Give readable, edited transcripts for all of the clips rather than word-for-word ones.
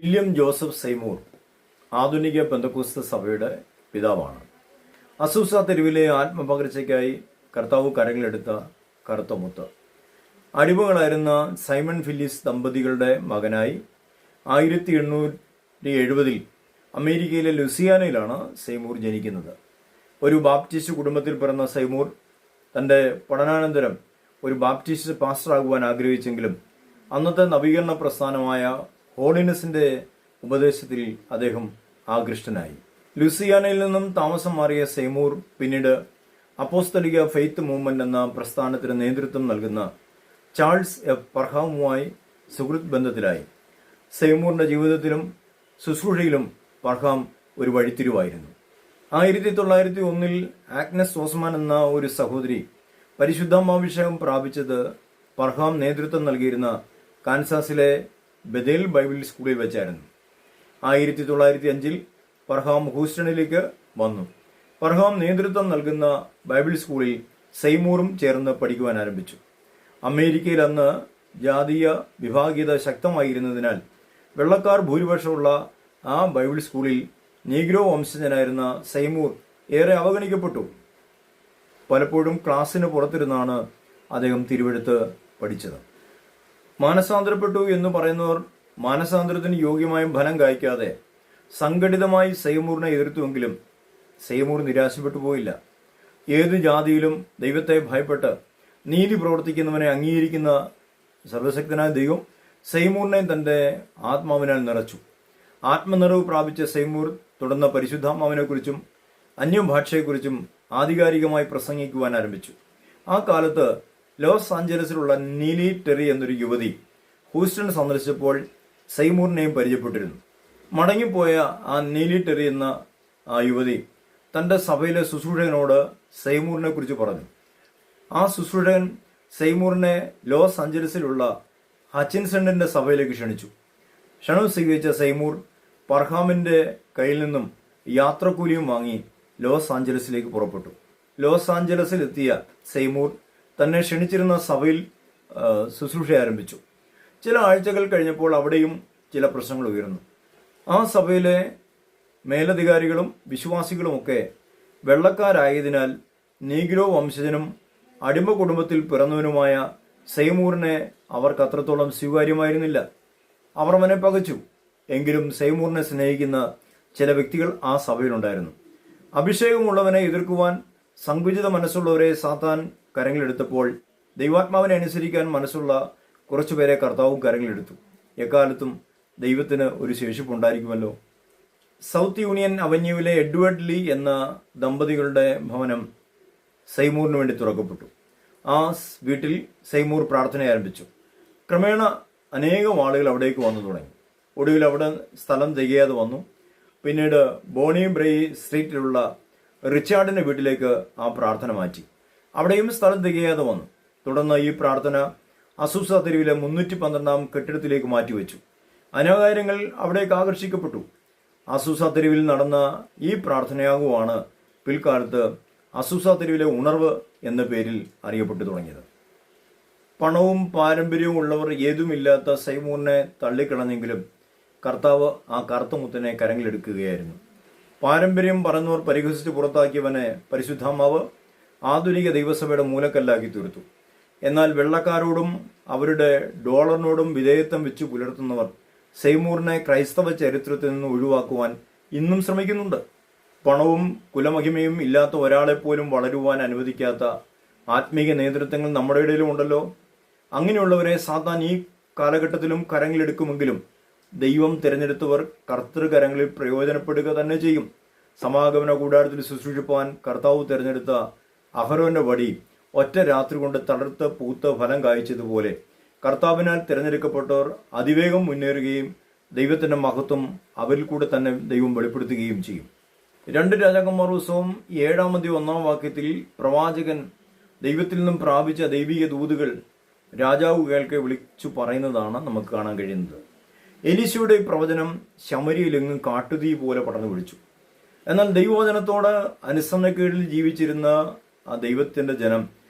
William Joseph സെയ്മൂർ ആധുനിക പെന്തക്കോസ്ത് സഭയുടെ പിതാവാണ്. അസൂസ തെരുവിലെ ആത്മപകർച്ചയ്ക്കായി കർത്താവ് കരങ്ങളെടുത്ത കറുത്ത മുത്ത്. അടിമകളായിരുന്ന സൈമൺ ഫില്ലിസ് ദമ്പതികളുടെ മകനായി 1870 അമേരിക്കയിലെ ലുസിയാനയിലാണ് സെയ്മൂർ ജനിക്കുന്നത്. ഒരു ബാപ്റ്റിസ്റ്റ് കുടുംബത്തിൽ പിറന്ന സെയ്മൂർ തൻ്റെ പഠനാനന്തരം ഒരു ബാപ്റ്റിസ്റ്റ് പാസ്റ്ററാകുവാൻ ആഗ്രഹിച്ചെങ്കിലും അന്നത്തെ നവീകരണ പ്രസ്ഥാനമായ ഹോളിനെസിന്റെ ഉപദേശത്തിൽ അദ്ദേഹം ആകൃഷ്ടനായി. ലുസിയാനയിൽ നിന്നും താമസം മാറിയ സെയ്മൂർ പിന്നീട് അപ്പോസ്തലിക ഫെയ്ത്ത് മൂവ്മെന്റ് എന്ന പ്രസ്ഥാനത്തിന് നേതൃത്വം നൽകുന്ന ചാൾസ് എഫ് പർഹാമുമായി സുഹൃത്ത് ബന്ധത്തിലായി. സെയ്മൂറിന്റെ ജീവിതത്തിലും ശുശ്രൂഷയിലും പർഹാം ഒരു വഴിത്തിരിവായിരുന്നു. 1901 ആഗ്നസ് ഓസ്മാൻ എന്ന ഒരു സഹോദരി പരിശുദ്ധാത്മാഭിഷേകം പ്രാപിച്ചത് പർഹാം നേതൃത്വം നൽകിയിരുന്ന കാൻസാസിലെ ബഥേൽ ബൈബിൾ സ്കൂളിൽ വെച്ചായിരുന്നു. 1905 പർഹാം ഹൂസ്റ്റണിലേക്ക് വന്നു. പർഹാം നേതൃത്വം നൽകുന്ന ബൈബിൾ സ്കൂളിൽ സെയ്മൂറും ചേർന്ന് പഠിക്കുവാൻ ആരംഭിച്ചു. അമേരിക്കയിൽ അന്ന് ജാതീയ വിഭാഗീയത ശക്തമായിരുന്നതിനാൽ വെള്ളക്കാർ ഭൂരിപക്ഷമുള്ള ആ ബൈബിൾ സ്കൂളിൽ നീഗ്രോ വംശജനായിരുന്ന സെയ്മൂർ ഏറെ അവഗണിക്കപ്പെട്ടു. പലപ്പോഴും ക്ലാസ്സിന് പുറത്തിരുന്നാണ് അദ്ദേഹം തിരുവെഴുത്ത് പഠിച്ചത്. മാനസാന്തരപ്പെട്ടു എന്ന് പറയുന്നവർ മാനസാന്തരത്തിന് യോഗ്യമായ ഫലം കായ്ക്കാതെ സംഘടിതമായി സെയ്മൂറിനെ എതിർത്തുവെങ്കിലും സെയ്മൂർ നിരാശപ്പെട്ടു പോയില്ല. ഏത് ജാതിയിലും ദൈവത്തെ ഭയപ്പെട്ട് നീതി പ്രവർത്തിക്കുന്നവനെ അംഗീകരിക്കുന്ന സർവശക്തനായ ദൈവം സെയ്മൂറിനെ തന്റെ ആത്മാവിനാൽ നിറച്ചു. ആത്മനിറവ് പ്രാപിച്ച സെയ്മൂർ തുടർന്ന് പരിശുദ്ധാത്മാവിനെക്കുറിച്ചും അന്യഭാഷയെക്കുറിച്ചും ആധികാരികമായി പ്രസംഗിക്കുവാൻ ആരംഭിച്ചു. ആ കാലത്ത് ലോസ് ആഞ്ചലസിലുള്ള നീലി ടെറി എന്നൊരു യുവതി ഹൂസ്റ്റൺ സന്ദർശിച്ചപ്പോൾ സെയ്മൂറിനെയും പരിചയപ്പെട്ടിരുന്നു. മടങ്ങിപ്പോയ ആ നീലി ടെറി എന്ന ആ യുവതി തന്റെ സഭയിലെ ശുശ്രൂഷകനോട് സെയ്മൂറിനെ കുറിച്ച് പറഞ്ഞു. ആ ശുശ്രൂഷകൻ സെയ്മൂറിനെ ലോസ് ആഞ്ചലസിലുള്ള ഹച്ചിൻസണിന്റെ സഭയിലേക്ക് ക്ഷണിച്ചു. ക്ഷണം സ്വീകരിച്ച സെയ്മൂർ പർഹാമിന്റെ കയ്യിൽ നിന്നും യാത്രക്കൂലിയും വാങ്ങി ലോസ് ആഞ്ചലസിലേക്ക് പുറപ്പെട്ടു. ലോസ് ആഞ്ചലസിൽ എത്തിയ സെയ്മൂർ തന്നെ ക്ഷണിച്ചിരുന്ന സഭയിൽ ശുശ്രൂഷ ആരംഭിച്ചു. ചില ആഴ്ചകൾ കഴിഞ്ഞപ്പോൾ അവിടെയും ചില പ്രശ്നങ്ങൾ ഉയർന്നു. ആ സഭയിലെ മേലധികാരികളും വിശ്വാസികളുമൊക്കെ വെള്ളക്കാരായതിനാൽ നീഗ്രോ വംശജനും അടിമ കുടുംബത്തിൽ പിറന്നവനുമായ സെയ്മൂറിനെ അവർക്ക് അത്രത്തോളം സ്വീകാര്യമായിരുന്നില്ല. അവർ അവനെ പകച്ചു. എങ്കിലും സെയ്മൂറിനെ സ്നേഹിക്കുന്ന ചില വ്യക്തികൾ ആ സഭയിലുണ്ടായിരുന്നു. അഭിഷേകമുള്ളവനെ എതിർക്കുവാൻ സങ്കുചിത മനസ്സുള്ളവരെ സാത്താൻ കരങ്ങളെടുത്തപ്പോൾ ദൈവാത്മാവിനെ അനുസരിക്കാൻ മനസ്സുള്ള കുറച്ചുപേരെ കർത്താവും കരങ്ങളെടുത്തു. എക്കാലത്തും ദൈവത്തിന് ഒരു ശേഷിപ്പുണ്ടായിരിക്കുമല്ലോ. സൗത്ത് യൂണിയൻ അവന്യൂവിലെ എഡ്വേർഡ് ലീ എന്ന ദമ്പതികളുടെ ഭവനം സെയ്മൂറിന് വേണ്ടി തുറക്കപ്പെട്ടു. ആ വീട്ടിൽ സെയ്മൂർ പ്രാർത്ഥന ആരംഭിച്ചു. ക്രമേണ അനേകം ആളുകൾ അവിടേക്ക് വന്നു തുടങ്ങി. ഒടുവിൽ അവിടെ സ്ഥലം തികയാതെ വന്നു. പിന്നീട് ബോണി ബ്രൈ സ്ട്രീറ്റിലുള്ള റിച്ചാർഡിന്റെ വീട്ടിലേക്ക് ആ പ്രാർത്ഥന മാറ്റി. അവിടെയും സ്ഥലം തികയാതെ വന്നു. തുടർന്ന് ഈ പ്രാർത്ഥന അസൂസ തെരുവിലെ 312 കെട്ടിടത്തിലേക്ക് മാറ്റിവെച്ചു. അനേകായിരങ്ങൾ അവിടേക്ക് ആകർഷിക്കപ്പെട്ടു. അസൂസ തെരുവിൽ നടന്ന ഈ പ്രാർത്ഥനയാകുവാണ് പിൽക്കാലത്ത് അസൂസ തെരുവിലെ ഉണർവ് എന്ന പേരിൽ അറിയപ്പെട്ടു തുടങ്ങിയത്. പണവും പാരമ്പര്യവും ഉള്ളവർ ഏതുമില്ലാത്ത സെയ്മൂറിനെ തള്ളിക്കളഞ്ഞെങ്കിലും കർത്താവ് ആ കറുത്തമുത്തിനെ കരങ്ങളിലെടുക്കുകയായിരുന്നു. പാരമ്പര്യം പറഞ്ഞവർ പരിഹസിച്ച് പുറത്താക്കിയവനെ പരിശുദ്ധാത്മാവ് ആധുനിക ദൈവസഭയുടെ മൂലക്കല്ലാക്കി തീർത്തു. എന്നാൽ വെള്ളക്കാരോടും അവരുടെ ഡോളറിനോടും വിധേയത്വം വെച്ച് പുലർത്തുന്നവർ സെയ്മൂറിനെ ക്രൈസ്തവ ചരിത്രത്തിൽ നിന്ന് ഒഴിവാക്കുവാൻ ഇന്നും ശ്രമിക്കുന്നുണ്ട്. പണവും കുലമഹിമയും ഇല്ലാത്ത ഒരാളെപ്പോലും വളരുവാൻ അനുവദിക്കാത്ത ആത്മീക നേതൃത്വങ്ങൾ നമ്മുടെ ഇടയിലും ഉണ്ടല്ലോ. അങ്ങനെയുള്ളവരെ സാത്താൻ ഈ കാലഘട്ടത്തിലും കരങ്ങളിലെടുക്കുമെങ്കിലും ദൈവം തിരഞ്ഞെടുത്തവർ കർത്തൃകരങ്ങളിൽ പ്രയോജനപ്പെടുക തന്നെ ചെയ്യും. സമാഗമന കൂടാരത്തിൽ ശുശ്രൂഷിപ്പാൻ കർത്താവ് തിരഞ്ഞെടുത്ത അഹരോന്റെ വടി ഒറ്റ രാത്രി കൊണ്ട് തളർത്ത് പൂത്ത് ഫലം കായ്ച്ചതുപോലെ കർത്താവിനാൽ തിരഞ്ഞെടുക്കപ്പെട്ടവർ അതിവേഗം മുന്നേറുകയും ദൈവത്തിന്റെ മഹത്വം അവരിൽ കൂടെ തന്നെ ദൈവം വെളിപ്പെടുത്തുകയും ചെയ്യും. 2 രാജാക്കന്മാർ പുസ്തകം 7-1 പ്രവാചകൻ ദൈവത്തിൽ നിന്നും പ്രാപിച്ച ദൈവിക ദൂതുകൾ രാജാവ് കേൾക്കെ വിളിച്ചു പറയുന്നതാണ് നമുക്ക് കാണാൻ കഴിയുന്നത്. എലീശയുടെ പ്രവചനം ശമരിയിലെങ്ങും കാട്ടുതീ പോലെ പടർന്നു പിടിച്ചു. എന്നാൽ ദൈവവചനത്തോട് അനുസരണക്കേടിൽ ജീവിച്ചിരുന്ന ആ ദൈവത്തിന്റെ ജനം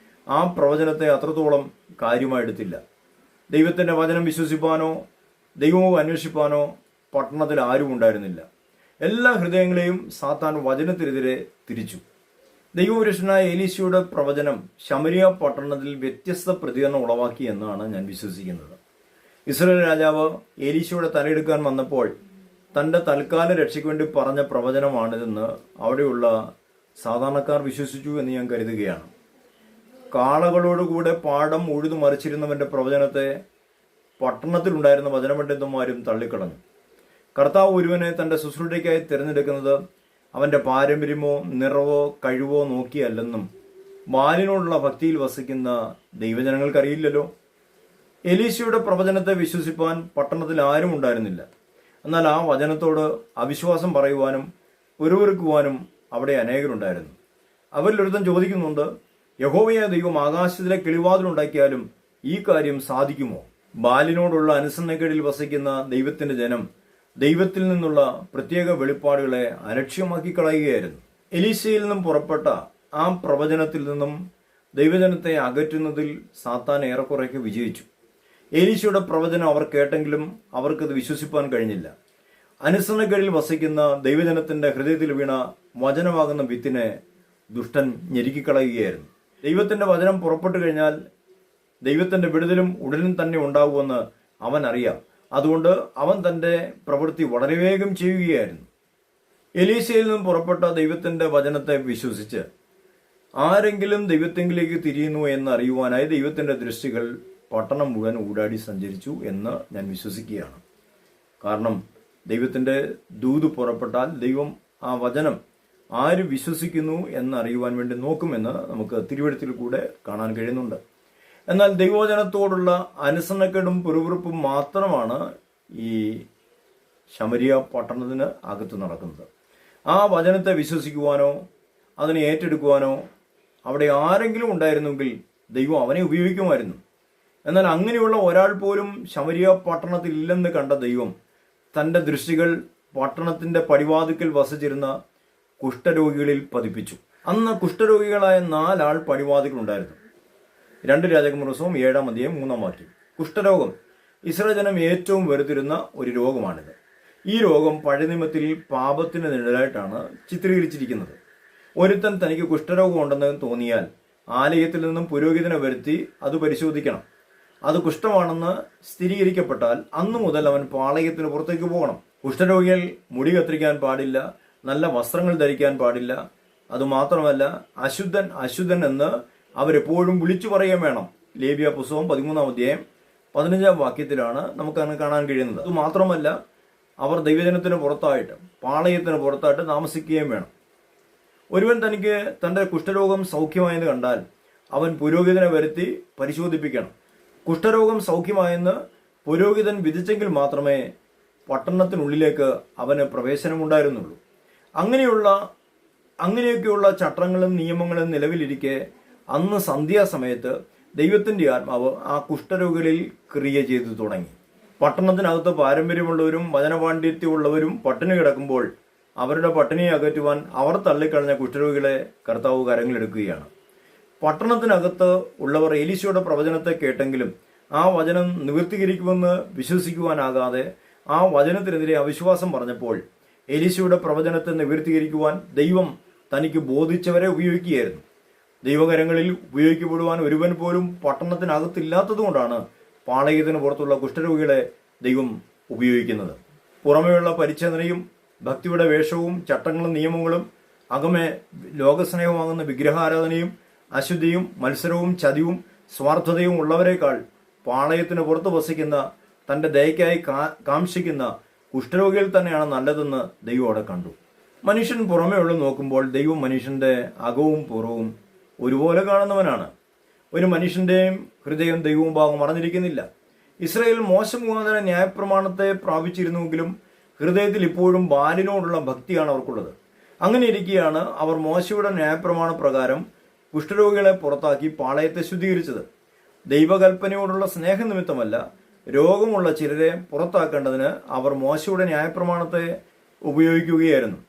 ആ പ്രവചനത്തെ അത്രത്തോളം കാര്യമായെടുത്തില്ല. ദൈവത്തിന്റെ വചനം വിശ്വസിപ്പാനോ ദൈവവും അന്വേഷിപ്പാനോ പട്ടണത്തിൽ ആരും ഉണ്ടായിരുന്നില്ല. എല്ലാ ഹൃദയങ്ങളെയും സാത്താൻ വചനത്തിനെതിരെ തിരിച്ചു. ദൈവപുരുഷനായ എലീശയുടെ പ്രവചനം ശമരിയ പട്ടണത്തിൽ വ്യത്യസ്ത പ്രതികരണം ഉളവാക്കി എന്നാണ് ഞാൻ വിശ്വസിക്കുന്നത്. ഇസ്രായേൽ രാജാവ് എലീശയുടെ തലയെടുക്കാൻ വന്നപ്പോൾ തൻ്റെ തൽക്കാല രക്ഷയ്ക്ക് വേണ്ടി പറഞ്ഞ പ്രവചനമാണിതെന്ന് അവിടെയുള്ള സാധാരണക്കാർ വിശ്വസിച്ചു എന്ന് ഞാൻ കരുതുകയാണ്. കാളകളോടുകൂടെ പാടം ഉഴുതു മറിച്ചിരുന്നവന്റെ പ്രവചനത്തെ പട്ടണത്തിലുണ്ടായിരുന്ന വചനപണ്ഡിതന്മാരും തള്ളിക്കളഞ്ഞു. കർത്താവ് ഒരുവനെ തൻ്റെ ശുശ്രൂഷയ്ക്കായി തിരഞ്ഞെടുക്കുന്നത് അവൻ്റെ പാരമ്പര്യമോ നിറവോ കഴിവോ നോക്കിയല്ലെന്നും ബാലിനോടുള്ള ഭക്തിയിൽ വസിക്കുന്ന ദൈവജനങ്ങൾക്കറിയില്ലല്ലോ. എലീശയുടെ പ്രവചനത്തെ വിശ്വസിപ്പാൻ പട്ടണത്തിൽ ആരും ഉണ്ടായിരുന്നില്ല. എന്നാൽ ആ വചനത്തോട് അവിശ്വാസം പറയുവാനും ഉരുവറുക്കുവാനും അവിടെ അനേകരുണ്ടായിരുന്നു. അവരിലൊരുത്തൻ ചോദിക്കുന്നുണ്ട്, യഹോവയായ ദൈവം ആകാശത്തിലെ കിളിവാതിലുണ്ടാക്കിയാലും ഈ കാര്യം സാധിക്കുമോ? ബാലിനോടുള്ള അനുസരണക്കേടിൽ വസിക്കുന്ന ദൈവത്തിന്റെ ജനം ദൈവത്തിൽ നിന്നുള്ള പ്രത്യേക വെളിപ്പാടുകളെ അലക്ഷ്യമാക്കി കളയുകയായിരുന്നു. എലീശയിൽ നിന്നും പുറപ്പെട്ട ആ പ്രവചനത്തിൽ നിന്നും ദൈവജനത്തെ അകറ്റുന്നതിൽ സാത്താൻ ഏറെക്കുറെയൊക്കെ വിജയിച്ചു. എലീശയുടെ പ്രവചനം അവർ കേട്ടെങ്കിലും അവർക്കത് വിശ്വസിപ്പാൻ കഴിഞ്ഞില്ല. അനുസരണക്കേടിൽ വസിക്കുന്ന ദൈവജനത്തിന്റെ ഹൃദയത്തിൽ വീണ വചനമാകുന്ന വിത്തിനെ ദുഷ്ടൻ ഞെരുക്കിക്കളയുകയായിരുന്നു. ദൈവത്തിന്റെ വചനം പുറപ്പെട്ടു കഴിഞ്ഞാൽ ദൈവത്തിന്റെ വിടുതലും ഉടനും തന്നെ ഉണ്ടാകുമെന്ന് അവൻ അറിയാം. അതുകൊണ്ട് അവൻ തന്റെ പ്രവൃത്തി വളരെ വേഗം ചെയ്യുകയായിരുന്നു. എലീശയിൽ നിന്നും പുറപ്പെട്ട ദൈവത്തിന്റെ വചനത്തെ വിശ്വസിച്ച് ആരെങ്കിലും ദൈവത്തെങ്കിലേക്ക് തിരിയുന്നു എന്ന് അറിയുവാനായി ദൈവത്തിന്റെ ദൃഷ്ടികൾ പട്ടണം മുഴുവൻ ഊടാടി സഞ്ചരിച്ചു എന്ന് ഞാൻ വിശ്വസിക്കുകയാണ്. കാരണം ദൈവത്തിന്റെ ദൂത് പുറപ്പെട്ടാൽ ദൈവം ആ വചനം ആര് വിശ്വസിക്കുന്നു എന്നറിയുവാൻ വേണ്ടി നോക്കുമെന്ന് നമുക്ക് തിരുവെഴുത്തിൽ കൂടെ കാണാൻ കഴിയുന്നുണ്ട്. എന്നാൽ ദൈവവചനത്തോടുള്ള അനുസരണക്കേടും പിറുപിറുപ്പും മാത്രമാണ് ഈ ശമരിയ പട്ടണത്തിന് അകത്ത് നടക്കുന്നത്. ആ വചനത്തെ വിശ്വസിക്കുവാനോ അതിനെ ഏറ്റെടുക്കുവാനോ അവിടെ ആരെങ്കിലും ഉണ്ടായിരുന്നെങ്കിൽ ദൈവം അവനെ ഉപയോഗിക്കുമായിരുന്നു. എന്നാൽ അങ്ങനെയുള്ള ഒരാൾ പോലും ശമരിയ പട്ടണത്തിൽ ഇല്ലെന്ന് കണ്ട ദൈവം തൻ്റെ ദൃഷ്ടികൾ പട്ടണത്തിന്റെ പടിവാതിക്കൽ വസിച്ചിരുന്ന കുഷ്ഠരോഗികളിൽ പതിപ്പിച്ചു. അന്ന് കുഷ്ഠരോഗികളായ 4 ആൾ പടിവാതികളുണ്ടായിരുന്നു. 2 രാജകുമാരപുസ്തകം 7-ാം അധ്യായം 3-ാം വാക്യം. കുഷ്ഠരോഗം ഇസ്രായേൽ ജനം ഏറ്റവും വെറുതിരുന്ന ഒരു രോഗമാണിത്. ഈ രോഗം പഴയ നിയമത്തിൽ പാപത്തിന് നിഴലായിട്ടാണ് ചിത്രീകരിച്ചിരിക്കുന്നത്. ഒരുത്തൻ തനിക്ക് കുഷ്ഠരോഗം ഉണ്ടെന്ന് തോന്നിയാൽ ആലയത്തിൽ നിന്നും പുരോഹിതനെ വരുത്തി അത് പരിശോധിക്കണം. അത് കുഷ്ഠമാണെന്ന് സ്ഥിരീകരിക്കപ്പെട്ടാൽ അന്നു മുതൽ അവൻ പാളയത്തിന് പുറത്തേക്ക് പോകണം. കുഷ്ഠരോഗികൾ മുടി കത്തിരിക്കാൻ പാടില്ല, നല്ല വസ്ത്രങ്ങൾ ധരിക്കാൻ പാടില്ല. അതുമാത്രമല്ല, അശുദ്ധൻ അശുദ്ധൻ എന്ന് അവരെപ്പോഴും വിളിച്ചു പറയുകയും വേണം. ലേവ്യ പുസ്തകം 13-ാം അധ്യായം 15-ാം വാക്യത്തിലാണ് നമുക്കങ്ങനെ കാണാൻ കഴിയുന്നത്. അതുമാത്രമല്ല, അവർ ദൈവജനത്തിന് പുറത്തായിട്ട് പാളയത്തിന് പുറത്തായിട്ട് താമസിക്കുകയും വേണം. ഒരുവൻ തനിക്ക് തൻ്റെ കുഷ്ഠരോഗം സൗഖ്യമായെന്ന് കണ്ടാൽ അവൻ പുരോഹിതനെ വരുത്തി പരിശോധിപ്പിക്കണം. കുഷ്ഠരോഗം സൗഖ്യമായെന്ന് പുരോഹിതൻ വിധിച്ചെങ്കിൽ മാത്രമേ പട്ടണത്തിനുള്ളിലേക്ക് അവന് പ്രവേശനമുണ്ടായിരുന്നുള്ളൂ. അങ്ങനെയൊക്കെയുള്ള ചട്ടങ്ങളും നിയമങ്ങളും നിലവിലിരിക്കെ അന്ന് സന്ധ്യാസമയത്ത് ദൈവത്തിന്റെ ആത്മാവ് ആ കുഷ്ഠരോഗികളിൽ ക്രിയ ചെയ്തു തുടങ്ങി. പട്ടണത്തിനകത്ത് പാരമ്പര്യമുള്ളവരും വചനപാണ്ഡിത്യമുള്ളവരും പട്ടിണി കിടക്കുമ്പോൾ അവരുടെ പട്ടിണിയെ അകറ്റുവാൻ അവർ തള്ളിക്കളഞ്ഞ കുഷ്ഠരോഗികളെ കർത്താവ് കരങ്ങളെടുക്കുകയാണ്. പട്ടണത്തിനകത്ത് ഉള്ളവർ എലീശയുടെ പ്രവചനത്തെ കേട്ടെങ്കിലും ആ വചനം നിവൃത്തീകരിക്കുമെന്ന് വിശ്വസിക്കുവാനാകാതെ ആ വചനത്തിനെതിരെ അവിശ്വാസം പറഞ്ഞപ്പോൾ എലീശയുടെ പ്രവചനത്തെ നിവൃത്തീകരിക്കുവാൻ ദൈവം തനിക്ക് ബോധിച്ചവരെ ഉപയോഗിക്കുകയായിരുന്നു. ദൈവകരങ്ങളിൽ ഉപയോഗിക്കപ്പെടുവാൻ ഒരുവൻ പോലും പട്ടണത്തിനകത്തില്ലാത്തതുകൊണ്ടാണ് പാളയത്തിന് പുറത്തുള്ള കുഷ്ഠരോഗികളെ ദൈവം ഉപയോഗിക്കുന്നത്. പുറമെയുള്ള പരിച്ഛേദനയും ഭക്തിയുടെ വേഷവും ചട്ടങ്ങളും നിയമങ്ങളും അകമേ ലോകസ്നേഹമാകുന്ന വിഗ്രഹാരാധനയും അശുദ്ധിയും മത്സരവും ചതിവും സ്വാർത്ഥതയും ഉള്ളവരെക്കാൾ പാളയത്തിന് പുറത്ത് വസിക്കുന്ന തൻ്റെ ദയക്കായി കാംക്ഷിക്കുന്ന കുഷ്ഠരോഗികൾ തന്നെയാണ് നല്ലതെന്ന് ദൈവം അവിടെ കണ്ടു. മനുഷ്യൻ പുറമേ ഉള്ള നോക്കുമ്പോൾ ദൈവം മനുഷ്യന്റെ അകവും പുറവും ഒരുപോലെ കാണുന്നവനാണ്. ഒരു മനുഷ്യന്റെയും ഹൃദയം ദൈവവും ഭാഗം മറഞ്ഞിരിക്കുന്നില്ല. ഇസ്രായേൽ മോശ മുഖാന്തരം ന്യായപ്രമാണത്തെ പ്രാപിച്ചിരുന്നുവെങ്കിലും ഹൃദയത്തിൽ ഇപ്പോഴും ബാലിനോടുള്ള ഭക്തിയാണ് അവർക്കുള്ളത്. അങ്ങനെ ഇരിക്കെയാണ് അവർ മോശയുടെ ന്യായപ്രമാണ പ്രകാരം കുഷ്ഠരോഗികളെ പുറത്താക്കി പാളയത്തെ ശുദ്ധീകരിച്ചത്. ദൈവകൽപ്പനയോടുള്ള സ്നേഹനിമിത്തമല്ല, രോഗമുള്ള ചിലരെ പുറത്താക്കേണ്ടതിന് അവർ മോശയുടെ ന്യായപ്രമാണത്തെ ഉപയോഗിക്കുകയായിരുന്നു.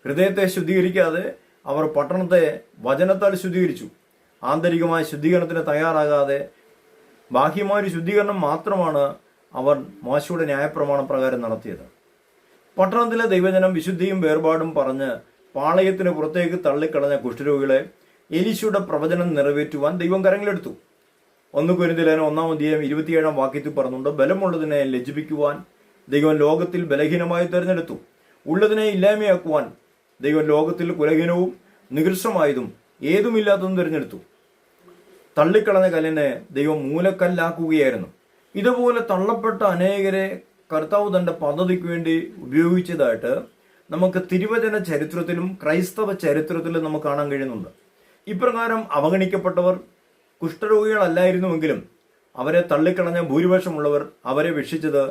ഹൃദയത്തെ ശുദ്ധീകരിക്കാതെ അവർ പട്ടണത്തെ വചനത്താൽ ശുദ്ധീകരിച്ചു. ആന്തരികമായ ശുദ്ധീകരണത്തിന് തയ്യാറാകാതെ ബാഹ്യമായ ഒരു ശുദ്ധീകരണം മാത്രമാണ് അവർ മോശയുടെ ന്യായപ്രമാണ പ്രകാരം നടത്തിയത്. പട്ടണത്തിലെ ദൈവജനം വിശുദ്ധിയും വേർപാടും പറഞ്ഞ് പാളയത്തിന് പുറത്തേക്ക് തള്ളിക്കളഞ്ഞ കുഷ്ഠരോഗികളെ എലീശയുടെ പ്രവചനം നിറവേറ്റുവാൻ ദൈവം കരങ്ങളെടുത്തു. 1 കൊരിന്ത്യർ 1-27 വാക്യത്തിൽ പറഞ്ഞുകൊണ്ട്, ബലമുള്ളതിനെ ലജ്ജിപ്പിക്കുവാൻ ദൈവം ലോകത്തിൽ ബലഹീനമായി തെരഞ്ഞെടുത്തു. ഉള്ളതിനെ ഇല്ലായ്മയാക്കുവാൻ ദൈവം ലോകത്തിൽ കുലഹീനവും നികൃഷ്ടമായതും ഏതുമില്ലാത്തതും തിരഞ്ഞെടുത്തു. തള്ളിക്കളഞ്ഞ കല്ലിനെ ദൈവം മൂലക്കല്ലാക്കുകയായിരുന്നു. ഇതുപോലെ തള്ളപ്പെട്ട അനേകരെ കർത്താവ് തന്റെ പദ്ധതിക്ക് വേണ്ടി ഉപയോഗിച്ചതായിട്ട് നമുക്ക് തിരുവചന ചരിത്രത്തിലും ക്രൈസ്തവ ചരിത്രത്തിലും നമുക്ക് കാണാൻ കഴിയുന്നുണ്ട്. ഇപ്രകാരം അവഗണിക്കപ്പെട്ടവർ കുഷ്ഠരോഗികളല്ലായിരുന്നുവെങ്കിലും അവരെ തള്ളിക്കളഞ്ഞ ഭൂരിപക്ഷമുള്ളവർ അവരെ വീക്ഷിച്ചത്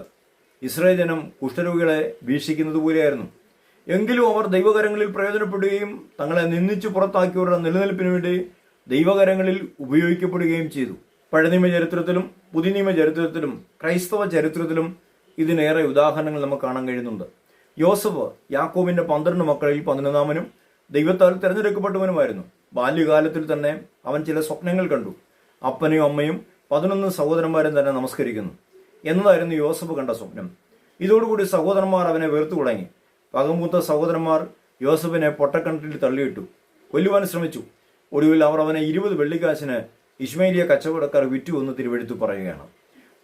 ഇസ്രായേൽ ജനം കുഷ്ഠരോഗികളെ വീക്ഷിക്കുന്നത് പോലെയായിരുന്നു. എങ്കിലും അവർ ദൈവകരങ്ങളിൽ പ്രയോജനപ്പെടുകയും തങ്ങളെ നിന്ദിച്ചു പുറത്താക്കിയവരുടെ നിലനിൽപ്പിന് വേണ്ടി ദൈവകരങ്ങളിൽ ഉപയോഗിക്കപ്പെടുകയും ചെയ്തു. പഴയ നിയമ ചരിത്രത്തിലും പുതിയ നിയമ ചരിത്രത്തിലും ക്രൈസ്തവ ചരിത്രത്തിലും ഇതിനേറെ ഉദാഹരണങ്ങൾ നമുക്ക് കാണാൻ കഴിയുന്നുണ്ട്. യോസഫ് യാക്കോബിന്റെ 12 മക്കളിൽ 11-ാമനും ദൈവത്താൽ തിരഞ്ഞെടുക്കപ്പെട്ടവനുമായിരുന്നു. ബാല്യകാലത്തിൽ തന്നെ അവൻ ചില സ്വപ്നങ്ങൾ കണ്ടു. അപ്പനും അമ്മയും 11 സഹോദരന്മാരും തന്നെ നമസ്കരിക്കുന്നു എന്നതായിരുന്നു യോസഫ് കണ്ട സ്വപ്നം. ഇതോടുകൂടി സഹോദരന്മാർ അവനെ വെറുത്തു തുടങ്ങി. പകമൂത്ത സഹോദരന്മാർ യോസഫിനെ പൊട്ടക്കിണറ്റിൽ തള്ളിയിട്ടു, കൊല്ലുവാൻ ശ്രമിച്ചു. ഒടുവിൽ അവർ അവനെ 20 വെള്ളിക്കാശിന് ഇശ്മേലിയ കച്ചവടക്കാർ വിറ്റു എന്ന് തിരുവെഴുത്തു പറയുകയാണ്.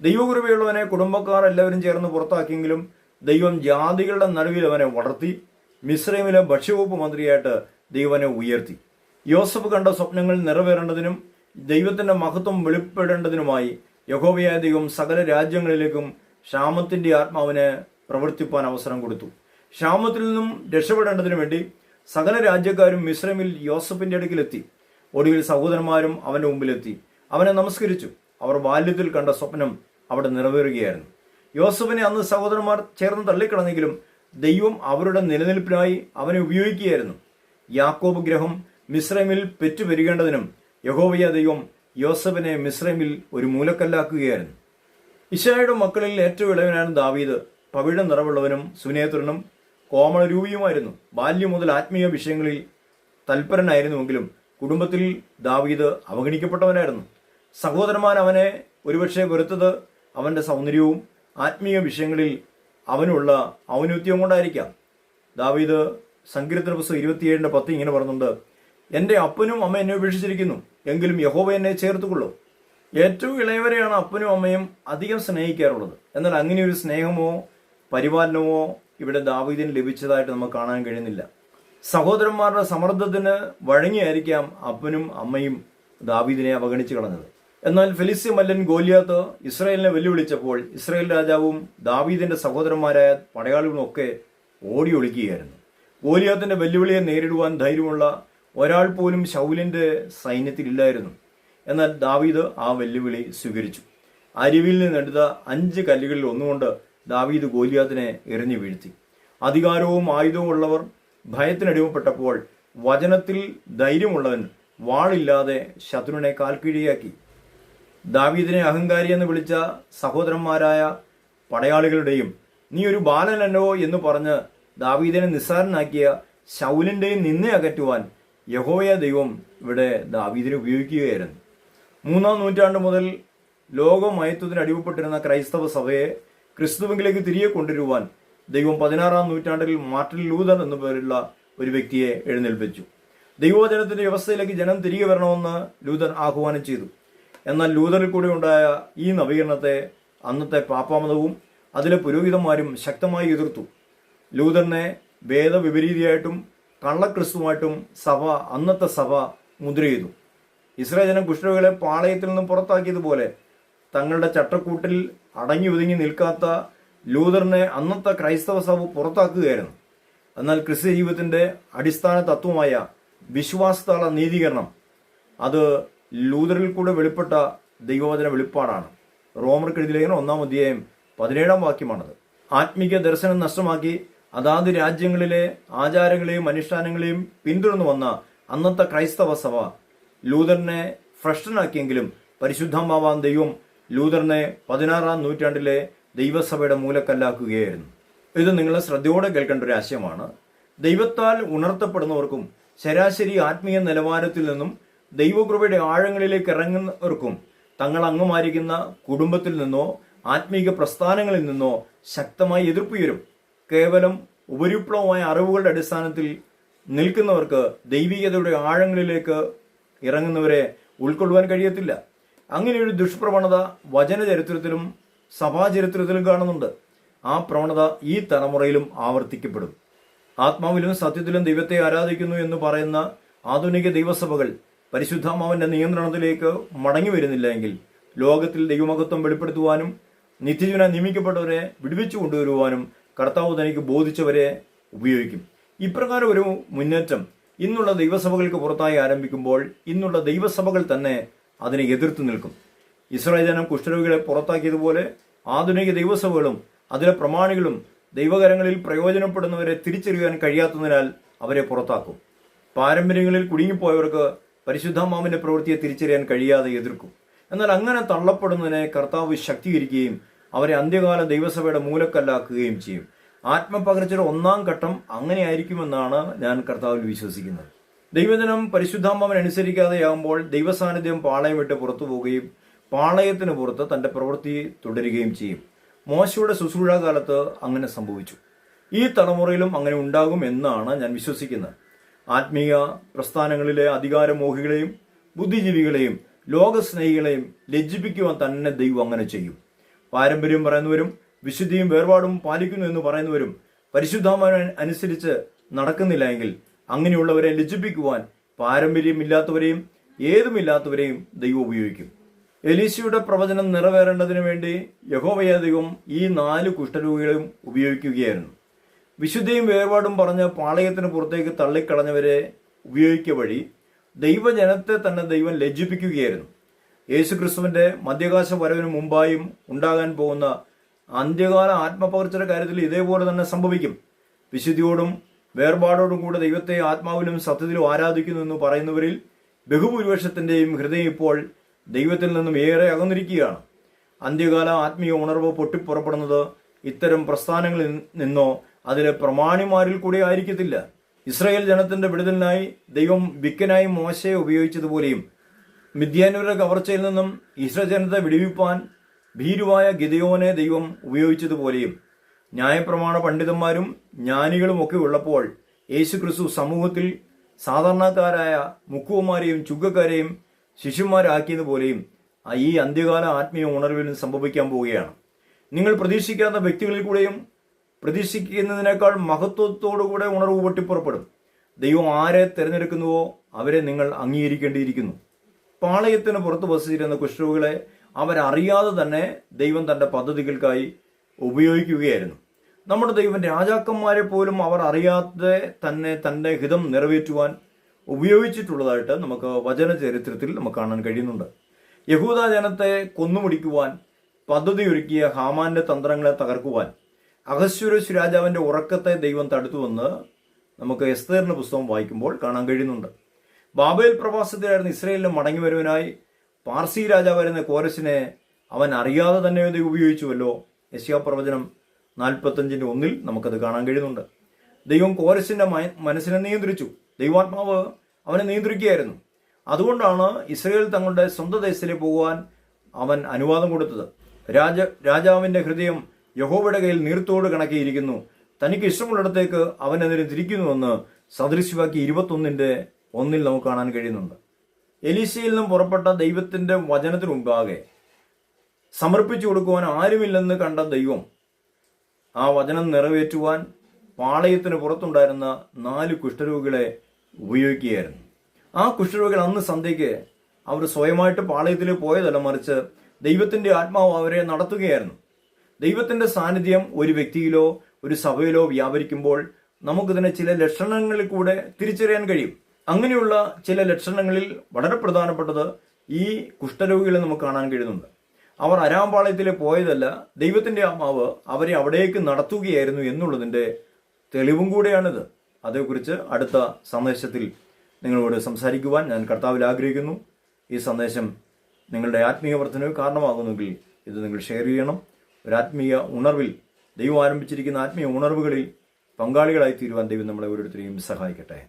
ദൈവകൃപയുള്ളവനെ കുടുംബക്കാർ എല്ലാവരും ചേർന്ന് പുറത്താക്കിയെങ്കിലും ദൈവം ജാതികളുടെ നടുവിൽ അവനെ വളർത്തി. മിസ്രൈമിലെ ഭക്ഷ്യവകുപ്പ് മന്ത്രിയായിട്ട് ദൈവനെ ഉയർത്തി. യോസഫ് കണ്ട സ്വപ്നങ്ങൾ നിറവേറേണ്ടതിനും ദൈവത്തിന്റെ മഹത്വം വെളിപ്പെടേണ്ടതിനുമായി യഹോവയായ ദൈവം സകല രാജ്യങ്ങളിലേക്കും ക്ഷാമത്തിന്റെ ആത്മാവിനെ പ്രവർത്തിപ്പാൻ അവസരം കൊടുത്തു. ക്ഷാമത്തിൽ നിന്നും രക്ഷപ്പെടേണ്ടതിനു വേണ്ടി സകല രാജ്യക്കാരും മിസ്രൈമിൽ യോസഫിന്റെ അടുക്കിലെത്തി. ഒടുവിൽ സഹോദരന്മാരും അവന്റെ മുമ്പിലെത്തി അവനെ നമസ്കരിച്ചു. അവർ ബാല്യത്തിൽ കണ്ട സ്വപ്നം അവിടെ നിറവേറുകയായിരുന്നു. യോസഫിനെ അന്ന് സഹോദരന്മാർ ചേർന്ന് തള്ളിക്കളഞ്ഞെങ്കിലും ദൈവം അവരുടെ നിലനിൽപ്പിനായി അവനെ ഉപയോഗിക്കുകയായിരുന്നു. യാക്കോബ് ഗ്രഹം മിസ്രൈമിൽ പെറ്റുപെരുകേണ്ടതിനും യഹോവയായ ദൈവം യോസഫിനെ മിസ്രൈമിൽ ഒരു മൂലക്കല്ലാക്കുകയായിരുന്നു. ഇശായിയുടെ മക്കളിൽ ഏറ്റവും ഇളവനാണ് ദാവീദ്. പവിഴ നിറവുള്ളവനും സുനേത്രനും കോമളരൂപിയുമായിരുന്നു. ബാല്യം മുതൽ ആത്മീയ വിഷയങ്ങളിൽ തൽപരനായിരുന്നുവെങ്കിലും കുടുംബത്തിൽ ദാവീദ് അവഗണിക്കപ്പെട്ടവനായിരുന്നു. സഹോദരന്മാർ അവനെ ഒരുപക്ഷെ വെറുത്തത് അവന്റെ സൗന്ദര്യവും ആത്മീയ വിഷയങ്ങളിൽ അവനുള്ള ഔന്നത്യം കൊണ്ടായിരിക്കാം. ദാവീദ് സങ്കീർത്തന പുസ്തകം 27:10 ഇങ്ങനെ പറഞ്ഞുണ്ട്, എന്റെ അപ്പനും അമ്മ എന്നെ ഉപേക്ഷിച്ചിരിക്കുന്നു, എങ്കിലും യഹോവ എന്നെ ചേർത്തുകൊള്ളൂ. ഏറ്റവും ഇളയവരെയാണ് അപ്പനും അമ്മയും അധികം സ്നേഹിക്കാറുള്ളത്. എന്നാൽ അങ്ങനെ ഒരു സ്നേഹമോ പരിപാലനമോ ഇവിടെ ദാവീദിന് ലഭിച്ചതായിട്ട് നമുക്ക് കാണാൻ കഴിയുന്നില്ല. സഹോദരന്മാരുടെ സമ്മർദ്ദത്തിന് വഴങ്ങിയായിരിക്കാം അപ്പനും അമ്മയും ദാവീദിനെ അവഗണിച്ചു കളഞ്ഞത്. എന്നാൽ ഫെലിസ്ത്യ മല്ലൻ ഗോലിയാത്ത് ഇസ്രായേലിനെ വെല്ലുവിളിച്ചപ്പോൾ ഇസ്രായേൽ രാജാവും ദാവീദിന്റെ സഹോദരന്മാരായ പടയാളികളും ഒക്കെ ഓടി ഒളിക്കുകയായിരുന്നു. ഗോലിയാത്തിന്റെ വെല്ലുവിളിയെ നേരിടുവാൻ ധൈര്യമുള്ള ഒരാൾ പോലും ശൗലിന്റെ സൈന്യത്തിലില്ലായിരുന്നു. എന്നാൽ ദാവീദ് ആ വെല്ലുവിളി സ്വീകരിച്ചു. അരുവിൽ നിന്നെടുത്ത 5 കല്ലുകളിൽ ഒന്നുകൊണ്ട് ദാവീദ് ഗോലിയാത്തിനെ എറിഞ്ഞു വീഴ്ത്തി. അധികാരവും ആയുധവും ഉള്ളവർ ഭയത്തിനടിമപ്പെട്ടപ്പോൾ വചനത്തിൽ ധൈര്യമുള്ളവൻ വാളില്ലാതെ ശത്രുവിനെ കാൽക്കീഴിയാക്കി. ദാവീദിനെ അഹങ്കാരി എന്ന് വിളിച്ച സഹോദരന്മാരായ പടയാളികളുടെയും നീ ഒരു ബാലനല്ലോ എന്ന് പറഞ്ഞ് ദാവീദിനെ നിസ്സാരനാക്കിയ ശൗലിന്റെയും നിന്നെ അകറ്റുവാൻ യഹോവയായ ദൈവം ഇവിടെ ദാവീദിനെ ഉപയോഗിക്കുകയായിരുന്നു. 3-ാം നൂറ്റാണ്ട് മുതൽ ലോകമയത്വത്തിന് അടിമപ്പെട്ടിരുന്ന ക്രൈസ്തവ സഭയെ ക്രിസ്തുവിലേക്ക് തിരികെ കൊണ്ടുവരുവാൻ ദൈവം 16-ാം നൂറ്റാണ്ടിൽ മാർട്ടിൻ ലൂതർ എന്നു പേരുള്ള ഒരു വ്യക്തിയെ എഴുന്നേൽപ്പിച്ചു. ദൈവവചനത്തിന്റെ വ്യവസ്ഥയിലേക്ക് ജനം തിരികെ വരണമെന്ന് ലൂതർ ആഹ്വാനം ചെയ്തു. എന്നാൽ ലൂതറിൽ കൂടെ ഉണ്ടായ ഈ നവീകരണത്തെ അന്നത്തെ പാപ്പാമതവും അതിലെ പുരോഹിതന്മാരും ശക്തമായി എതിർത്തു. ലൂതറിനെ വേദവിപരീതിയായിട്ടും കള്ളക്രിസ്തുവായിട്ടും അന്നത്തെ സഭ മുദ്ര ചെയ്തു. ഇസ്രായേൽ ജനം കുഷ്ഠരോഗികളെ പാളയത്തിൽ നിന്നും പുറത്താക്കിയതുപോലെ തങ്ങളുടെ ചട്ടക്കൂട്ടിൽ അടങ്ങി ഒതുങ്ങി നിൽക്കാത്ത ലൂതറിനെ അന്നത്തെ ക്രൈസ്തവ സഭ പുറത്താക്കുകയായിരുന്നു. എന്നാൽ ക്രിസ്ത്യ ജീവിതത്തിന്റെ അടിസ്ഥാന തത്വമായ വിശ്വാസത്താല നീതീകരണം അത് ലൂതറിൽ കൂടെ വെളിപ്പെട്ട ദൈവവചന വെളിപ്പാടാണ്. റോമർക്കെഴുതിയ ലേഖനം 1-ാം വാക്യമാണത്. ആത്മീക ദർശനം നഷ്ടമാക്കി അതാത് രാജ്യങ്ങളിലെ ആചാരങ്ങളെയും അനുഷ്ഠാനങ്ങളെയും പിന്തുടർന്നു വന്ന അന്നത്തെ ക്രൈസ്തവ സഭ ലൂതറിനെ ഭ്രഷ്ടനാക്കിയെങ്കിലും പരിശുദ്ധമാവാൻ ദൈവം ലൂതറിനെ 16-ാം നൂറ്റാണ്ടിലെ ദൈവസഭയുടെ മൂലക്കല്ലാക്കുകയായിരുന്നു. ഇത് നിങ്ങൾ ശ്രദ്ധയോടെ കേൾക്കേണ്ട ഒരു ആശയമാണ്. ദൈവത്താൽ ഉണർത്തപ്പെടുന്നവർക്കും ശരാശരി ആത്മീയ നിലവാരത്തിൽ നിന്നും ദൈവകൃപയുടെ ആഴങ്ങളിലേക്ക് ഇറങ്ങുന്നവർക്കും തങ്ങൾ അംഗമായിരിക്കുന്ന കുടുംബത്തിൽ നിന്നോ ആത്മീക പ്രസ്ഥാനങ്ങളിൽ നിന്നോ ശക്തമായി എതിർപ്പ് വരും. കേവലം ഉപരിപ്ലവമായ അറിവുകളുടെ അടിസ്ഥാനത്തിൽ നിൽക്കുന്നവർക്ക് ദൈവികതയുടെ ആഴങ്ങളിലേക്ക് ഇറങ്ങുന്നവരെ ഉൾക്കൊള്ളുവാൻ കഴിയത്തില്ല. അങ്ങനെയൊരു ദുഷ്പ്രവണത വചനചരിത്രത്തിലും സഭാചരിത്രത്തിലും കാണുന്നുണ്ട്. ആ പ്രവണത ഈ തലമുറയിലും ആവർത്തിക്കപ്പെടും. ആത്മാവിലും സത്യത്തിലും ദൈവത്തെ ആരാധിക്കുന്നു എന്ന് പറയുന്ന ആധുനിക ദൈവസഭകൾ പരിശുദ്ധാത്മാവിന്റെ നിയന്ത്രണത്തിലേക്ക് മടങ്ങി വരുന്നില്ല എങ്കിൽ ലോകത്തിൽ ദൈവമഹത്വം വെളിപ്പെടുത്തുവാനും നിത്യജീവന നിയമിക്കപ്പെട്ടവരെ വിടുവിച്ചു കൊണ്ടുവരുവാനും കർത്താവ് തനിക്ക് ബോധിച്ചവരെ ഉപയോഗിക്കും. ഇപ്രകാരം ഒരു മുന്നേറ്റം ഇന്നുള്ള ദൈവസഭകൾക്ക് പുറത്തായി ആരംഭിക്കുമ്പോൾ ഇന്നുള്ള ദൈവസഭകൾ തന്നെ അതിനെ എതിർത്ത് നിൽക്കും. ഇസ്രായേൽ ജനം കുഷ്ഠരോഗികളെ പുറത്താക്കിയതുപോലെ ആധുനിക ദൈവസഭകളും അതിലെ പ്രമാണികളും ദൈവകരങ്ങളിൽ പ്രയോജനപ്പെടുന്നവരെ തിരിച്ചറിയാൻ കഴിയാത്തതിനാൽ അവരെ പുറത്താക്കും. പാരമ്പര്യങ്ങളിൽ കുടുങ്ങിപ്പോയവർക്ക് പരിശുദ്ധാത്മാവിന്റെ പ്രവൃത്തിയെ തിരിച്ചറിയാൻ കഴിയാതെ എതിർക്കും. എന്നാൽ അങ്ങനെ തള്ളപ്പെടുന്നതിനെ കർത്താവ് ശക്തീകരിക്കുകയും അവരെ അന്ത്യകാല ദൈവസഭയുടെ മൂലക്കല്ലാക്കുകയും ചെയ്യും. ആത്മപകർച്ചയുടെ ഒന്നാം ഘട്ടം അങ്ങനെയായിരിക്കുമെന്നാണ് ഞാൻ കർത്താവിൽ വിശ്വസിക്കുന്നത്. ദൈവജനം പരിശുദ്ധാത്മാവിനനുസരിക്കാതെയാകുമ്പോൾ ദൈവസാന്നിധ്യം പാളയം വിട്ട് പുറത്തു പോവുകയും പാളയത്തിന് പുറത്ത് തന്റെ പ്രവൃത്തി തുടരുകയും ചെയ്യും. മോശയുടെ ശുശ്രൂഷ കാലത്ത് അങ്ങനെ സംഭവിച്ചു. ഈ തലമുറയിലും അങ്ങനെ ഉണ്ടാകും എന്നാണ് ഞാൻ വിശ്വസിക്കുന്നത്. ആത്മീയ പ്രസ്ഥാനങ്ങളിലെ അധികാരമോഹികളെയും ബുദ്ധിജീവികളെയും ലോകസ്നേഹികളെയും ലജ്ജിപ്പിക്കുവാൻ തന്നെ ദൈവം അങ്ങനെ ചെയ്യും. പാരമ്പര്യം പറയുന്നവരും വിശുദ്ധിയും വേർപാടും പാലിക്കുന്നു എന്ന് പറയുന്നവരും പരിശുദ്ധാത്മാവിനെ അനുസരിച്ച് നടക്കുന്നില്ല എങ്കിൽ അങ്ങനെയുള്ളവരെ ലജ്ജിപ്പിക്കുവാൻ പാരമ്പര്യമില്ലാത്തവരെയും ഏതുമില്ലാത്തവരെയും ദൈവം ഉപയോഗിക്കും. എലീശയുടെ പ്രവചനം നിറവേറേണ്ടതിനു വേണ്ടി യഹോവയായ ദൈവം ഈ 4 കുഷ്ഠരോഗികളെയും ഉപയോഗിക്കുകയായിരുന്നു. വിശുദ്ധിയും വേർപാടും പറഞ്ഞ് പാളയത്തിന് പുറത്തേക്ക് തള്ളിക്കളഞ്ഞവരെ ഉപയോഗിക്കുക വഴി ദൈവജനത്തെ തന്നെ ദൈവം ലജ്ജിപ്പിക്കുകയായിരുന്നു. യേശുക്രിസ്തുവിന്റെ മധ്യാകാശ വരവിന് മുമ്പായും ഉണ്ടാകാൻ പോകുന്ന അന്ത്യകാല ആത്മപകർച്ചയുടെ കാര്യത്തിൽ ഇതേപോലെ തന്നെ സംഭവിക്കും. വിശുദ്ധിയോടും വേർപാടോടും കൂടെ ദൈവത്തെ ആത്മാവിലും സത്യത്തിലും ആരാധിക്കുന്നു എന്ന് പറയുന്നവരിൽ ബഹുഭൂരിപക്ഷത്തിന്റെയും ഹൃദയം ഇപ്പോൾ ദൈവത്തിൽ നിന്നും ഏറെ അകന്നിരിക്കുകയാണ്. അന്ത്യകാല ആത്മീയ ഉണർവ് പൊട്ടിപ്പുറപ്പെടുന്നത് ഇത്തരം പ്രസ്ഥാനങ്ങളിൽ നിന്നോ അതിലെ പ്രമാണിമാരിൽ കൂടെ ആയിരിക്കത്തില്ല. ഇസ്രായേൽ ജനത്തിന്റെ വിടുതലിനായി ദൈവം വിക്കനായി മോശയെ ഉപയോഗിച്ചതുപോലെയും മിദ്യാന്യരുടെ കവർച്ചയിൽ നിന്നും ഇസ്രായേൽ ജനത്തെ വിടുവിപ്പാൻ ഭീരുവായ ഗിദെയോനെ ദൈവം ഉപയോഗിച്ചതുപോലെയും ന്യായപ്രമാണ പണ്ഡിതന്മാരും ജ്ഞാനികളും ഒക്കെ ഉള്ളപ്പോൾ യേശുക്രിസ്തു സമൂഹത്തിൽ സാധാരണക്കാരായ മുക്കുവന്മാരെയും ചുങ്കക്കാരെയും ശിഷ്യന്മാരാക്കിയതുപോലെയും ഈ അന്ത്യകാല ആത്മീയ ഉണർവിലും സംഭവിക്കാൻ പോവുകയാണ്. നിങ്ങൾ പ്രതീക്ഷിക്കാത്ത വ്യക്തികളിൽ കൂടെയും പ്രതീക്ഷിക്കുന്നതിനേക്കാൾ മഹത്വത്തോടുകൂടെ ഉണർവ് പൊട്ടിപ്പുറപ്പെടും. ദൈവം ആരെ തിരഞ്ഞെടുക്കുന്നുവോ അവരെ നിങ്ങൾ അംഗീകരിക്കേണ്ടിയിരിക്കുന്നു. പാളയത്തിന് പുറത്ത് വസിച്ചിരുന്ന കുഷ്ഠരോഗികളെ അവരറിയാതെ തന്നെ ദൈവം തന്റെ പദ്ധതികൾക്കായി ഉപയോഗിക്കുകയായിരുന്നു. നമ്മുടെ ദൈവം രാജാക്കന്മാരെ പോലും അവർ അറിയാതെ തന്നെ തന്റെ ഹിതം നിറവേറ്റുവാൻ ഉപയോഗിച്ചിട്ടുള്ളതായിട്ട് നമുക്ക് വചന ചരിത്രത്തിൽ നമുക്ക് കാണാൻ കഴിയുന്നുണ്ട്. യഹൂദ ജനത്തെ കൊന്നുമുടിക്കുവാൻ പദ്ധതിയൊരുക്കിയ ഹാമാന്റെ തന്ത്രങ്ങളെ തകർക്കുവാൻ അഹശ്വേരോശ് രാജാവിന്റെ ഉറക്കത്തെ ദൈവം തടുത്തുവെന്ന് നമുക്ക് എസ്തേറിന്റെ പുസ്തകം വായിക്കുമ്പോൾ കാണാൻ കഴിയുന്നുണ്ട്. ബാബേൽ പ്രവാസത്തിലായിരുന്ന ഇസ്രായേലിന് മടങ്ങി വരുവാനായി പാർസി രാജാവായിരുന്ന കോരശിനെ അവൻ അറിയാതെ തന്നെ ദൈവം ഉപയോഗിച്ചുവല്ലോ. യെശയ്യാ പ്രവചനം 45:1 നമുക്കത് കാണാൻ കഴിയുന്നുണ്ട്. ദൈവം കോരശിന്റെ മനസ്സിനെ നിയന്ത്രിച്ചു. ദൈവാത്മാവ് അവനെ നിയന്ത്രിക്കുകയായിരുന്നു. അതുകൊണ്ടാണ് ഇസ്രായേൽ തങ്ങളുടെ സ്വന്തം ദേശത്തിലേക്ക് പോകുവാൻ അവൻ അനുവാദം കൊടുത്തത്. രാജാവിന്റെ ഹൃദയം യഹോവയുടെ കയ്യിൽ നീർത്തോട് കണക്കിയിരിക്കുന്നു, തനിക്ക് ഇഷ്ടമുള്ളിടത്തേക്ക് അവൻ അതിനെ തിരിക്കുന്നുവെന്ന് സദൃശ്യവാക്യ 21:1 നമുക്ക് കാണാൻ കഴിയുന്നുണ്ട്. എലീശയിൽ നിന്നും പുറപ്പെട്ട ദൈവത്തിന്റെ വചനത്തിന് മുമ്പാകെ സമർപ്പിച്ചു കൊടുക്കുവാൻ ആരുമില്ലെന്ന് കണ്ട ദൈവം ആ വചനം നിറവേറ്റുവാൻ പാളയത്തിന് പുറത്തുണ്ടായിരുന്ന 4 കുഷ്ഠരോഗികളെ ഉപയോഗിക്കുകയായിരുന്നു. ആ കുഷ്ഠരോഗികൾ അന്ന് സന്ധ്യയ്ക്ക് അവർ സ്വയമായിട്ട് പാളയത്തിലേക്ക് പോയതല്ല, മറിച്ച് ദൈവത്തിന്റെ ആത്മാവ് അവരെ നടത്തുകയായിരുന്നു. ദൈവത്തിന്റെ സാന്നിധ്യം ഒരു വ്യക്തിയിലോ ഒരു സഭയിലോ വ്യാപരിക്കുമ്പോൾ നമുക്കിതിനെ ചില ലക്ഷണങ്ങളിൽ കൂടെ തിരിച്ചറിയാൻ കഴിയും. അങ്ങനെയുള്ള ചില ലക്ഷണങ്ങളിൽ വളരെ പ്രധാനപ്പെട്ടത് ഈ കുഷ്ഠരോഗികളെ നമുക്ക് കാണാൻ കഴിയുന്നുണ്ട്. അവർ അരാമ്പാളയത്തിലേക്ക് പോയതല്ല, ദൈവത്തിന്റെ ആത്മാവ് അവരെ അവിടേക്ക് നടത്തുകയായിരുന്നു എന്നുള്ളതിന്റെ തെളിവും കൂടെയാണിത്. അതേക്കുറിച്ച് അടുത്ത സന്ദേശത്തിൽ നിങ്ങളോട് സംസാരിക്കുവാൻ ഞാൻ കർത്താവിൽ ആഗ്രഹിക്കുന്നു. ഈ സന്ദേശം നിങ്ങളുടെ ആത്മീയ വർധനവ് കാരണമാകുന്നെങ്കിൽ ഇത് നിങ്ങൾ ഷെയർ ചെയ്യണം. ഒരു ആത്മീയ ഉണർവിൽ, ദൈവം ആരംഭിച്ചിരിക്കുന്ന ആത്മീയ ഉണർവുകളിൽ പങ്കാളികളായി തീരുവാൻ ദൈവം നമ്മളെ ഓരോരുത്തരെയും സഹായിക്കട്ടെ.